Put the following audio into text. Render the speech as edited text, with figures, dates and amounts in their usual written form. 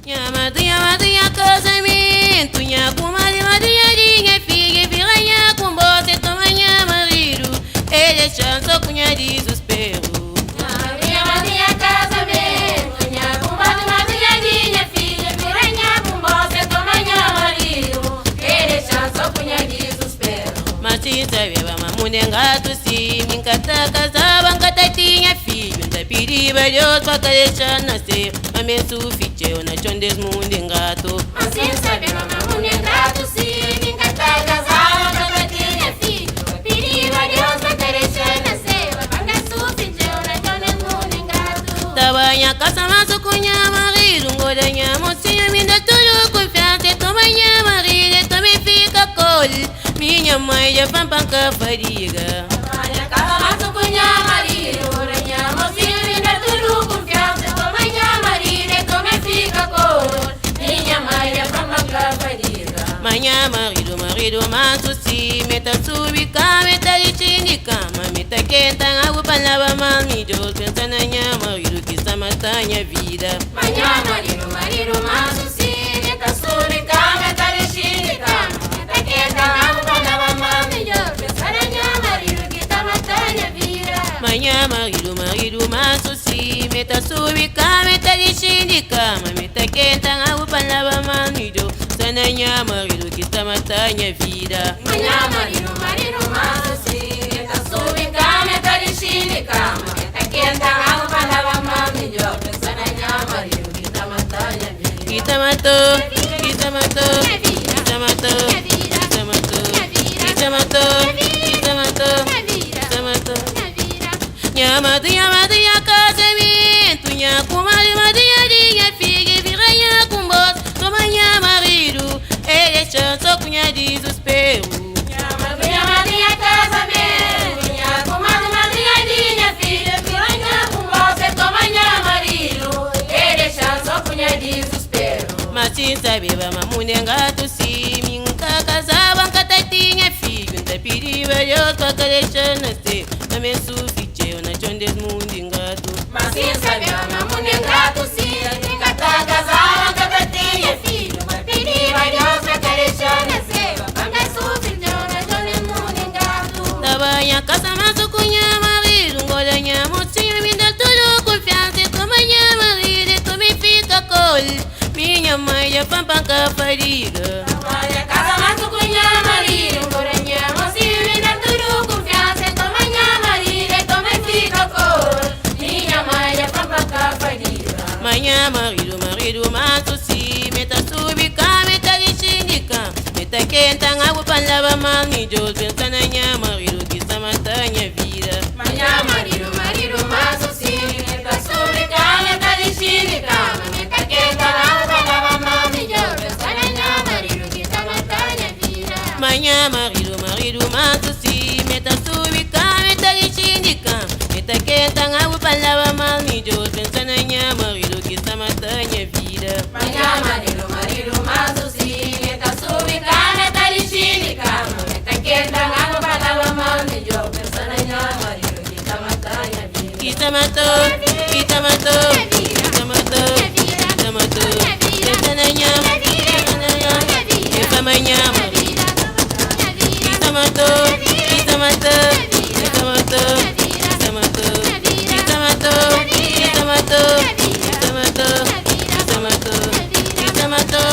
Minha madrinha, casamento. Minha comadre, madrinha, filha, piranha com você, toma minha marido. Ele chançou cunha de desespero. Minha madrinha, casamento. Minha comadre, madrinha, filha, piranha com você, toma minha marido. Ele chançou cunha de desespero. Mas se sabia, mamãe gato, sim, me encanta casava, encanta tinha filho. Da pediba Deus pra deixar nascer. Mas me suficiente, na chão des mundo em gato. Mas sem saber, mamãe gato, sim, me encanta casava, encanta tinha filho. Pediba Deus pra deixar nascer. Mas suficiente, na chão des mundo em gato. Tabanha casa, mas o cunha marido. Godanha, mocinha, me dá tudo confiança. Toma minha marido, também fica cole. Minha mãe já pampanca fadiga. Minha casa, mas o cunha marido. Minha mocinha, me dá tudo confiança. Toma minha marido, também fica cor. Minha mãe já pampanca fadiga. Manhã marido, manso si. Meta subi cama, meta de de cama. Meta quenta, água para lavar mal. Me Deus pensa na minha marido que está matando minha vida. Manhã marido, manso sim. Meta subi cama, meta de cama. Meta quenta, água para lavar mal. Me Deus pensa na minha marido que está matando minha vida. Manhã marido, manso si. Meta subi cama, meta de cama. Meta quenta, água para lavar mal. Me Deus pensa na minha marido que está matando minha vida. Manhã marido, manso sim. Meta subi cama, meta de cama. Meta quenta, água para lavar mal. Me Deus pensa na minha marido que está matando minha vida. Kita matou, kita matou, kita matou, kita matou, kita matou, kita matou, kita matou. Minha madrinha, casamento. Minha comadre, madrinha, filha, piranha com bolsa. Toma minha marido, ele chançou cunha de desespero. Minha madrinha, casamento. Minha comadre, madrinha, filha, piranha com você, toma minha marido. Ele chançou cunha de desespero. Mas se sabia, mamãe gato, sim, me casava, encanta tinha filho. Da pediba Deus pra deixar nascer. Mas me suficiente, na chão des mundo em gato. Mas sem saber, mamãe gato, sim. Nunca tá casada, nunca tinha filho. Mas pedir a Deus pra deixar nascer. Mas suficiente, na chão mundo em gato. Tabanha casa, mas o cunha marido. Godanha, mocinha, me dá tudo confiança. Toma minha marido, também fica cole. Minha mãe já pampanca fadiga. Minha casa, mas o cunha marido. Goranha, mocinha, me dá tudo confiança. Toma minha marido, também fica cor. Minha mãe já pampanca fadiga. Manhã marido, manso si. Meta subi cama, meta de cama. Meta quenta, água para lavar mal. Me Deus pensa na minha marido que está matando minha vida. Manhã marido, manso sim. Meta sobre cama, meta de cama. Meta quenta, água para lavar mal. Me Deus pensa na minha marido que está matando minha vida. Manhã marido, manso si. Meta subi cama, meta de cama. Meta quenta, água para lavar mal. Me Deus pensa na minha marido que está matando minha vida. Manhã marido, manso sim. Meta sobre cama, meta de cama. Meta quenta, água para lavar mal. Me Deus pensa na minha marido que está matando minha vida. Kita matou, kita matou, kita matou, kita matou. Pensa na minha, pensa na minha, pensa manhã marido. Kita matou, kita matou, kita matou, kita matou, kita matou, kita matou, kita matou, kita matou, kita matou.